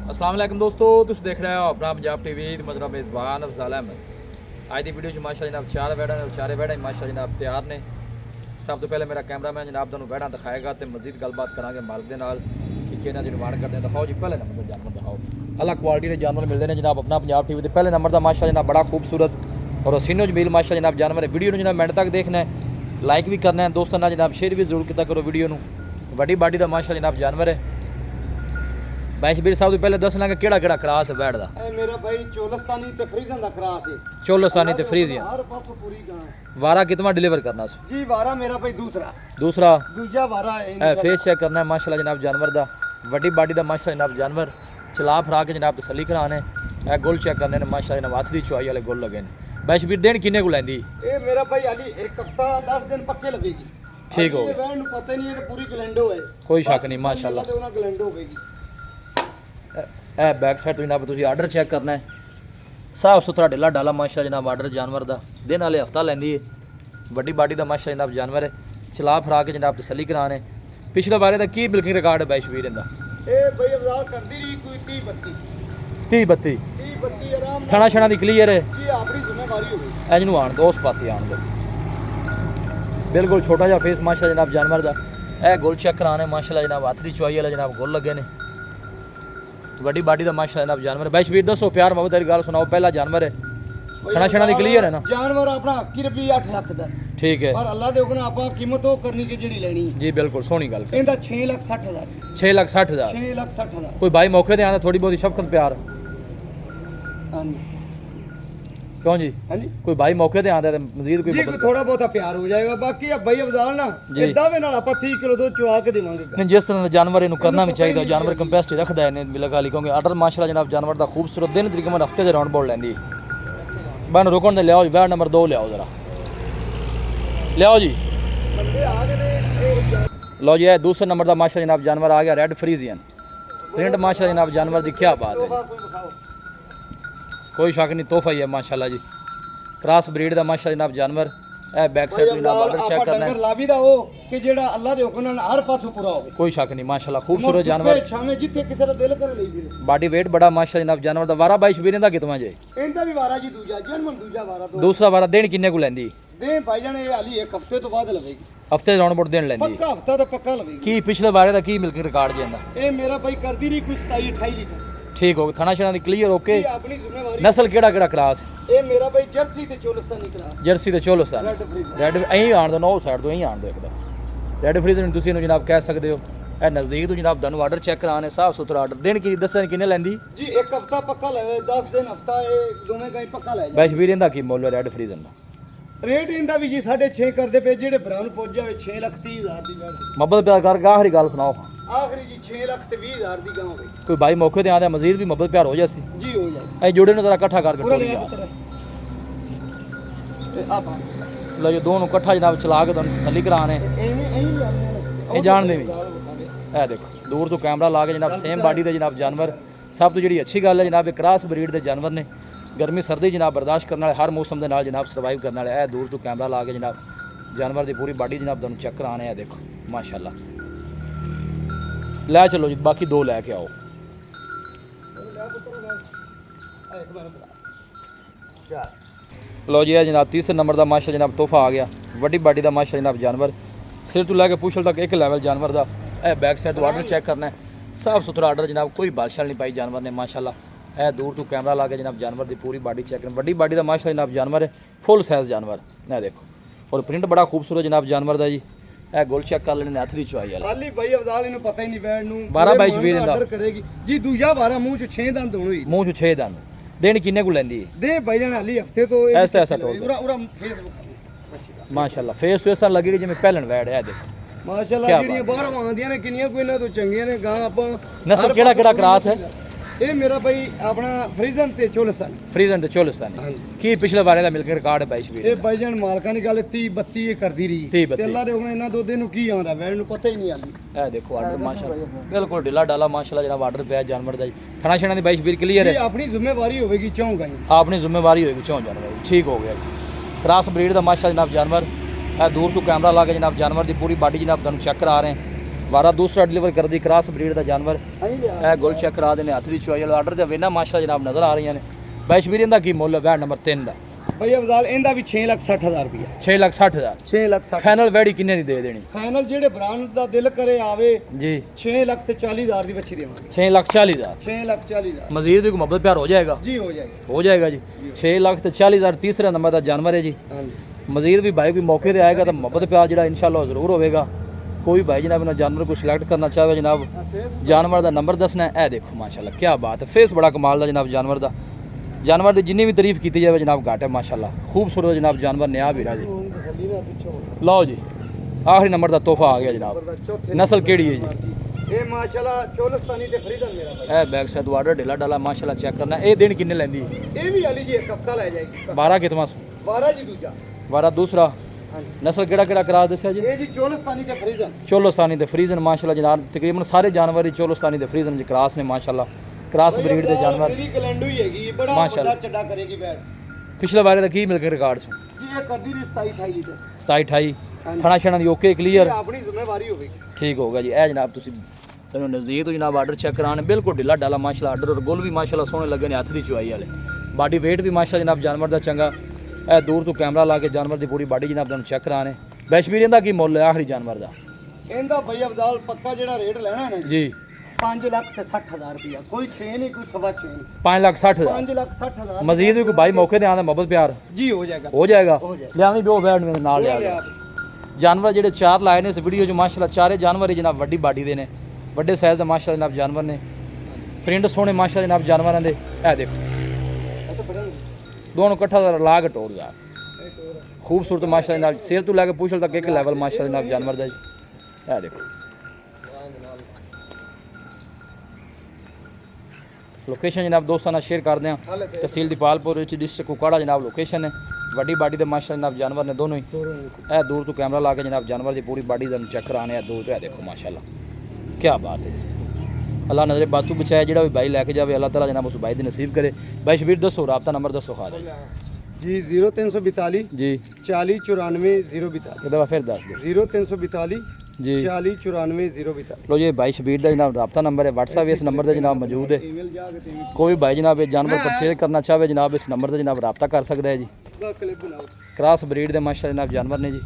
अस्सलाम वालेकुम दोस्तों, तुम देख रहे हो अपना पंजाब टीवी मतलब मेज़बान अफजाल अहमद। आज की वीडियो माशा जनाब चार वैड़ा ने चारे वैड़ा माशा जनाब तैयार ने। सब तो पहले मेरा कैमरामैन जनाब तुहानू वैड़ा दिखाएगा तो मजीद गलबात करांगे मालिक के नाल कि किहड़ा निर्माण करते हैं। दिखाओ जी पहले नंबर का जानवर दिखाओ। अलग क्वालिटी के जानवर मिलते हैं जनाब अपना पंजाब टीवी। पहले नंबर का माशा जनाब बड़ा खूबसूरत और हसीनो जमील माशा जनाब जानवर है। वीडियो जनाब मिनट तक देखना है, लाइक भी करना है दोस्तों ना जनाब, शेयर भी जरूर किया करो वीडियो नू। वड्डी बाडी का माशा जनाब जानवर है। बैश बीर साहब तो पहले दसना कि केड़ा केड़ा क्रास है बैठ दा। मेरा भाई चोलस्तानी ते फ्रीजन दा क्रास है। चोलस्तानी ते फ्रीजियन हर पासों पूरी गां है। वारा कितना डिलीवर करना जी वारा मेरा भाई दूसरा दूजा वारा है। फेस चेक करना है माशाल्लाह जनाब जानवर दा। वड्डी बाडी दा माशाल्लाह जनाब जानवर चला फरा के जनाब तसली कराने। ए गोल चेक करने ने माशाल्लाह जनाब हाथ दी चुआई वाले गोल लगे ने। बैश बीर देन किन्ने को लैंदी? ए मेरा भाई अली एक हफ्ता 10 दिन पक्के लगेगी। ठीक हो गया वैन पता नहीं है तो पूरी गलैंडो है। कोई शक नहीं माशाल्लाह ते उना गलैंडो होगी। ए बैक साइड तो जनाब तुसी आर्डर चेक करना है। साफ सुथरा ढिला डाला माशा जनाब आर्डर जानवर दा। दिन वाले हफ्ता लैंदी है। वड्डी बाडी दा माशा जनाब जानवर है। चला फरा के जनाब तसली कराने। पिछले बारे दा की बिल्किंग रिकॉर्ड है बैश वीर इंदा? ए भाई अफजाल करदी रही कोई 30 32 आराम थणा छणा दी क्लियर है जी अपनी जिम्मेवारी होगी। इंज नू आण दो उस पासे आण दो। बिल्कुल छोटा जिहा फेस माशा जनाब जानवर दा। ए गोल चेक कराने माशाल्लाह जनाब हाथ दी चुआई वाले जनाब गोल लगे ने। वड्डी बाडी दा माशा जनाब जानवर। बैश वीर दसो प्यार मोहब्बत दी गल सुनाओ। पहला जानवर है खाना छना दी क्लियर है ना? जानवर अपना 80 रुपये 8 लाख दा। ठीक है पर अल्लाह दे हुक्म आपा कीमत वो करनी कि जेड़ी लेनी है। जी बिल्कुल सोहनी गल। इंदा 6,60,000 6,60,000 6,60,000 कोई भाई मौके ते आंदा थोड़ी बहुत शफकत प्यार हां क्यों जी? हां जी कोई भाई मौके ते आंदा ते मजीद कोई जी कोई थोड़ा बहुत प्यार हो जाएगा। बाकी अब भाई अफजाल ना जी। दावे नाल आपा 30 किलो दूध चुआ के देवांगे। नहीं जिस तरह का जानवर इन्हू करना भी चाहिए। जानवर कंपेसिटी रखता है लगा ली क्योंकि आर्डर माशाल्लाह जनाब जानवर दा खूबसूरत दिन तकरीबन हफ्ते दे राउंड बोल लैंदी। बन रुकन दे लियाओ वैड नंबर 2 लियाओ जरा लियाओ जी। बंदे आ गए ने। लो जी है दूसरे नंबर का माशा जनाब जानवर आ गया रेड फ्रीजियन प्रिंट माशा जनाब जानवर की क्या बात है। कोई शक नहीं तोहफा ही है माशाल्लाह जी। क्रॉस ब्रीड का माशा जनाब जानवर। ए बैक साइड जनाब आर्डर चेक करना है। लावी दा वो कि जेड़ा अल्लाह दे हुक्म नाल हर पासों पूरा होवे। कोई शक नहीं माशाल्लाह खूबसूरत जानवर। छामे जिथे किसी दा दिल करे ले वीर। बॉडी वेट बड़ा माशा जनाब जानवर दा। वारा बाईश वीर दा कितना जे? इंदा भी वारा जी दूजा जन्मन दूजा वारा तो दूसरा वारा देन किन्ने को लैंदी? दे भाई जान ये हाली एक हफ्ते तो बाद लगेगी। हफ्ते राउंड बोर्ड देन लैंदी पक्का हफ्ता तो पक्का लगेगी। की पिछले बारे दा की मिल्किंग रिकॉर्ड जे इंदा? ए मेरा भाई करदी नहीं कोई 27 28 लीटर। ठीक हो थाना छना दी क्लियर ओके। ये अपनी जिम्मेवारी। नस्ल केड़ा केड़ा क्रास? ए मेरा भाई जर्सी ते चोलस्तानी क्रास। जर्सी ते चोलस्तान रेड फ्रीजन। रेड अहीं आण दो नौ साइड तो अहीं आण दो एकदम। रेड फ्रीजन तुसीं इहनूं जनाब कह सकदे हो। ए नज़दीक तो जनाब तुहानूं आर्डर चेक कराने साफ सुथरा आर्डर दिन की दसन किन्ने लैंदी? जी एक हफ्ता पक्का लगे 10 दिन हफ्ता ए दोवें का ही पक्का ले जा। बैश वीर इंदा की मुੱਲ रेड फ्रीजन दा? रेट इंदा भी जी 6.5 करदे पे जेड़े ब्राउन पहुंच जावे 6,30,000 दी गाड़ी। मोहब्बत प्यार करके आखिरी गल सुनाओ। आखिरी जी 6,20,000 दी गां होगी। कोई भाई मौके ते आंदा मजीद भी मोहब्बत प्यार हो जासी। जी हो जाए। ए जोड़े नूं जरा इकट्ठा करके पूरा टोली ले यार। पुत्र ते आप लो जो दोनों इकट्ठा जनाब चला के तुहानूं तसल्ली कराने। ए जान दे भी ए देखो दूर तो कैमरा ला के जनाब सेम बॉडी दे जनाब जानवर। सब तो जी अच्छी गल है जनाब क्रॉस ब्रीड के जानवर ने। गर्मी सर्दी जनाब बर्दाश्त करने वाले हर मौसम के नाल जनाब सर्वाइव करने वाले। दूर तो कैमरा ला के जनाब जानवर की पूरी बॉडी जनाब तुहानूं चेक कराने है। देखो माशाल्लाह लै चलो जी बाकी दो लैके आओ। लो जी है जनाब तीसरे नंबर का माशा जनाब तोहफा आ गया। वड्डी बाडी का माशा जनाब जानवर। सिर तो लैके पूछल तक एक लैवल जानवर का। ए बैक साइड तो आर्डर चेक करना है साफ सुथरा आर्डर जनाब। कोई बादशाह नहीं पाई जानवर ने माशाल्लाह। ए दूर तो कैमरा ला के जनाब जानवर की पूरी बॉडी चेक करना। वड्डी बाडी का माशा जनाब जानवर है फुल साइज जानवर। ए देखो और प्रिंट बड़ा खूबसूरत जनाब जानवर का जी। ए गोल चेक कर लेने हथ दी चुआई वाला। खाली भाई अफजाल इन्हें पता ही नहीं बैठ नूं 12-22 वीर इंदा ऑर्डर करेगी जी। दूजा वारा मुंह च 6 दंद होई। मुंह च 6 दंद देन किन्ने को लैंदी? दे भाई जान हाली हफ्ते तो ऐसा ऐसा टोल पूरा पूरा फेस माशाल्लाह फेस तो ऐसा लगेगा जिवें पहलन वैड है। देखो माशाल्लाह क्या ਜਿਹੜੀਆਂ ਬਾਹਰ ਆਉਂਦੀਆਂ ਨੇ ਕਿੰਨੀਆਂ ਕੋਈ ਨਾ ਤੋਂ ਚੰਗੀਆਂ ਨੇ ਗਾਂ ਆਪਾਂ। नस्ल केड़ा केड़ा क्रास है? ਇਹ ਮੇਰਾ ਭਾਈ ਆਪਣਾ ਫਰੀਜ਼ਨ ਤੇ ਚੋਲਸਤਾਨ। फ्रीजन ते चोलिस्तानी ਹਾਂਜੀ की पिछले बारे का मिलकर रिकॉर्ड है बैश वीर ਇਹ ਭਾਈ ਜਾਨ ਮਾਲਕਾਂ ਦੀ ਗੱਲ 30 32 ਇਹ ਕਰਦੀ ਰਹੀ 30-32 ਤੇ ਅੱਲਾ ਦੇ ਹੁਕਮ ਇਹਨਾਂ ਦੋਦੇ ਨੂੰ ਕੀ ਆਉਂਦਾ ਵੈਣ ਨੂੰ ਪਤਾ ਹੀ ਨਹੀਂ ਆਂਦੀ। ए देखो आर्डर माशाल्लाह बिल्कुल ढिला डाला माशाल्लाह जनाब आर्डर पे जानवर दा जी। थाना छना दी बैश वीर क्लियर ਇਹ है। ਆਪਣੀ ਜ਼ਿੰਮੇਵਾਰੀ ਹੋਵੇਗੀ ਚਾਹੂੰਗਾ ਜੀ। अपनी जिम्मेवारी होगी चौं जानवर ठीक हो गया जी। क्रॉस ब्रीड का माशा जनाब जानवर। ए दूर तो कैमरा ला के जनाब जानवर की पूरी बॉडी जनाब तुहानूं चेक करा रहे हैं। ਵਾਰਾ ਦੂਸਰਾ ਡਿਲੀਵਰ ਕਰਦੀ ਕ੍ਰਾਸ ਬਰੀਡ ਦਾ ਜਾਨਵਰ ਹਾਂਜੀ ਲਿਆ ਇਹ ਗੁੱਲ ਚੈੱਕ ਕਰਾ ਦੇਣੇ ਹੱਥ ਦੀ ਚੁਆਈ ਵਾਲਾ ਆਰਡਰ ਤੇ ਵੇਨਾ ਮਾਸ਼ਾ ਜਨਾਬ ਨਜ਼ਰ ਆ ਰਹੀਆਂ ਨੇ ਬੈਸ਼ ਵੀਰ ਇਹਦਾ ਕੀ ਮੁੱਲ ਹੈ ਵੈੜ ਨੰਬਰ 3 ਦਾ ਭਾਈ ਅਫਜ਼ਾਲ ਇਹਦਾ ਵੀ 6,60,000 ਰੁਪਇਆ 6,60,000 6,60,000 ਫਾਈਨਲ ਵੈੜੀ ਕਿੰਨੇ ਦੀ ਦੇ ਦੇਣੀ ਫਾਈਨਲ ਜਿਹੜੇ ਬ੍ਰਾਂਡ ਦਾ ਦਿਲ ਕਰੇ ਆਵੇ ਜੀ 6,40,000 ਦੀ ਬੱਚੀ ਦੇਵਾਂਗੇ 6,40,000 6,40,000 ਮਜ਼ੀਦ ਵੀ ਕੋਈ ਮੁਹੱਬਤ ਪਿਆਰ ਹੋ ਜਾਏਗਾ ਜੀ ਹੋ ਜਾਏਗਾ ਹੋ ਜਾਏਗਾ ਜੀ 6,40,000 ਤੀਸਰੇ ਨੰਬਰ ਦਾ ਜਾਨਵਰ ਹੈ ਜੀ ਹਾਂਜੀ ਮਜ਼ੀਦ ਵੀ ਭਾਈ ਕੋਈ ਮੌਕੇ ਤੇ ਆਏਗਾ ਤਾਂ ਮੁਹੱਬਤ ਪਿਆਰ ਜਿਹੜਾ ਇਨਸ਼ਾਅੱਲਾ ਜ਼ਰੂਰ ਹੋਵੇਗਾ ਕੋਈ ਭਾਈ ਜਨਾਬ ਨਾ ਜਾਨਵਰ को सिलेक्ट करना चाहे जनाब जानवर का नंबर दसना है ए देखो माशाल्लाह क्या बात है फेस बड़ा कमाल का जनाब जानवर की जिन्नी भी तारीफ की जाए जनाब घाट है माशाल्लाह खूबसूरत जनाब जानवर नया भी जी लो जी आखिरी नंबर का तोहफा आ गया जनाब नस्ल केड़ी है जी ਇਹ ਮਾਸ਼ਾਅੱਲਾ ਚੋਲਸਤਾਨੀ ਤੇ ਫਰੀਦਨ ਮੇਰਾ ਭਾਈ ए बैक साइड वाटर ढिला डाला माशाल्लाह चेक करना ये दिन किन्ने लेंदी ਇਹ ਵੀ ਵਾਲੀ ਜੀ ਇੱਕ ਹਫਤਾ ਲੈ ਜਾਏਗੀ 12 कितवा 12 ਜੀ ਦੂਜਾ 12 दूसरा ਹਾਂਜੀ नस्ल केड़ा करा दसिया जी ਇਹ ਜੀ ਚੋਲਸਤਾਨੀ ਤੇ ਫਰੀਦਨ चोलोस्तानी ते फ्रीजन माशाल्लाह जनाब तकरीबन सारे जानवर ही चोलोस्तानी ते फ्रीजन ज क्रास ने माशाल्लाह क्रास ब्रीड दे जानवर ਮੇਰੀ ਗਲੰਡੂ ਹੀ ਹੈਗੀ ਬੜਾ ਮਾਸ਼ਾਅੱਲਾ। ਵੱਡਾ ਚੱਡਾ ਕਰੇਗੀ ਬੈਠ पिछले बारे ਦਾ ਕੀ ਮਿਲ ਕੇ ਰਿਕਾਰਡ ਸੀ ਜੀ ਇਹ ਕਰਦੀ ਰਹੀ 27 28 ਲੀਟਰ 27 28 ਹਾਂਜੀ। ਖਾਣਾ ਛਣਾ ਦੀ ਓਕੇ ਕਲੀਅਰ ਇਹ ਆਪਣੀ ਜ਼ਿੰਮੇਵਾਰੀ ਹੋਵੇਗੀ ਠੀਕ ਹੋਗਾ ਜੀ ਇਹ ਜਨਾਬ ਤੁਸੀਂ ਤੁਹਾਨੂੰ ਨਜ਼ਦੀਕ ਤੋਂ ਜਨਾਬ ਆਰਡਰ ਚੈੱਕ ਕਰਾਣੇ ਬਿਲਕੁਲ ਢਿੱਲਾ ਡਾਲਾ ਮਾਸ਼ਾਅੱਲਾ ਆਰਡਰ ਔਰ ਗੁੱਲ ਵੀ ਮਾਸ਼ਾਅੱਲਾ ਸੋਹਣੇ ਲੱਗੇ ਨੇ ਹੱਥ ਦੀ ਚੁਆਈ ਵਾਲੇ ਬਾਡੀ weight ਵੀ ਮਾਸ਼ਾਅੱਲਾ ਜਨਾਬ ਜਾਨਵਰ ਦਾ ਚੰਗਾ ਇਹ ਦੂਰ ਤੋਂ ਕੈਮਰਾ ਲਾ ਕੇ ਜਾਨਵਰ ਦੀ ਪੂਰੀ ਬਾਡੀ ਜਨਾਬ ਤੁਹਾਨੂੰ ਚੈੱਕ ਕਰਾਣੇ ਬੈਸ਼ਮੀਰ ਇਹਦਾ ਕੀ ਮੁੱਲ ਹੈ ਆਖਰੀ ਜਾਨਵਰ ਦਾ ਇਹਦਾ ਭਾਈ ਅਬਦਾਲ ਪੱਕਾ ਜਿਹੜਾ ਰੇਟ ਲੈਣਾ ਹੈ ਨਾ ਜੀ 5,60,000 ਰੁਪਇਆ ਕੋਈ 6 ਨਹੀਂ ਕੋਈ 6.5 ਨਹੀਂ 5,60,000 5,60,000 ਮਜ਼ੀਦ ਵੀ ਕੋਈ ਬਾਈ ਮੌਕੇ ਤੇ ਆਉਂਦਾ ਮੁਹੱਬਤ ਪਿਆਰ ਜੀ ਹੋ ਜਾਏਗਾ ਹੋ ਜਾਏਗਾ ਹੋ ਜਾਏਗਾ। ਲਿਆਵੀਂ ਵੀ ਉਹ ਬੈਠ ਮੇਰੇ ਨਾਲ ਲਿਆ ਲਿਆ ਲਿਆ। ਜਾਨਵਰ ਜਿਹੜੇ ਚਾਰ ਲਾਏ ਨੇ ਇਸ ਵੀਡੀਓ 'ਚ ਮਾਸ਼ਾਅੱਲਾ ਚਾਰੇ ਜਾਨਵਰ ਹੀ ਜਨਾਬ ਵੱਡੀ ਬਾਡੀ ਦੇ ਨੇ ਵੱਡੇ ਸਾਈਜ਼ ਦੇ ਮਾਸ਼ਾਅੱਲਾ ਜਨਾਬ ਜਾਨਵਰ ਨੇ ਪ੍ਰਿੰਟ ਸੋਹਣੇ ਮਾਸ਼ਾਅੱਲਾ ਜਨਾਬ ਜਾਨਵਰਾਂ ਦੇ ਇਹ ਦੇਖੋ ਇਹ ਤਾਂ ਬੜਾ ਦੋਨੋਂ ਇਕੱਠਾ ਦਾ ਲਾ ਕੇ ਟੋੜ ਦਾ खूबसूरत माशाल्लाह जनाब सिर तो लैके पूछल तक एक लेवल माशाल्लाह जनाब जानवर दा जी ਇਹ ਦੇਖੋ ਲੋਕੇਸ਼ਨ ਜਨਾਬ ਦੋਸਤਾਂ ਨਾਲ ਸ਼ੇਅਰ ਕਰਦੇ ਹਾਂ ਤਹਿਸੀਲ ਦੀਪਾਲਪੁਰ ਵਿੱਚ ਡਿਸਟ੍ਰਿਕਟ ਕੁਕਾੜਾ ਜਨਾਬ ਲੋਕੇਸ਼ਨ ਹੈ ਵੱਡੀ ਬਾਡੀ ਦੇ ਮਾਸ਼ਾਅੱਲਾ ਜਨਾਬ ਜਾਨਵਰ ਨੇ ਦੋਨੋਂ ਹੀ ਇਹ ਦੂਰ ਤੋਂ ਕੈਮਰਾ ਲਾ ਕੇ ਜਨਾਬ ਜਾਨਵਰ ਦੀ ਪੂਰੀ ਬਾਡੀ ਦਾ ਚੈੱਕ ਕਰਾਣੇ ਆ ਦੂਰ ਤੋਂ ਇਹ ਦੇਖੋ ਮਾਸ਼ਾਅੱਲਾ ਕੀ ਬਾਤ ਹੈ ਅੱਲਾਹ ਨਜ਼ਰੇ ਬਾਤੂ ਬਚਾਏ ਜਿਹੜਾ ਵੀ ਬਾਈ ਲੈ ਕੇ ਜਾਵੇ ਅੱਲਾਹ ਤਾਲਾ ਜਨਾਬ ਉਸ ਬਾਈ ਦੀ ਨਸੀਬ ਕਰੇ ਬਾਈ ਸ਼ਬੀਰ ਦੱਸੋ ਰਾਬਤਾ ਨੰਬਰ ਦੱਸੋ ਖਾ ਦੇ ਜੀ 0342 ਜੀ 4094 042 ਇਹਦਾ ਫਿਰ ਦੱਸ ਦਿਓ 0342 ਜੀ 4094 042 ਲੋ ਜੀ ਬਾਈ ਸ਼ਬੀਰ ਦਾ ਜਨਾਬ ਰਾਬਤਾ ਨੰਬਰ ਹੈ WhatsApp ਵੀ ਇਸ ਨੰਬਰ ਤੇ ਜਨਾਬ ਮੌਜੂਦ ਹੈ ਈਮੇਲ ਜਾ ਕੇ ਤੇ ਕੋਈ ਭਾਈ ਜਨਾਬ ਇਹ ਜਾਨਵਰ ਪਰਚੇਜ਼ ਕਰਨਾ ਚਾਹਵੇ ਜਨਾਬ ਇਸ ਨੰਬਰ ਤੇ ਜਨਾਬ ਰਾਬਤਾ ਕਰ ਸਕਦਾ ਹੈ ਜੀ ਕਲਿੱਪ ਬਣਾਓ ਕ੍ਰਾਸ ਬਰੀਡ ਦੇ ਮਾਸ਼ਾਅੱਲਾ ਜਨਾਬ ਜਾਨਵਰ ਨੇ ਜੀ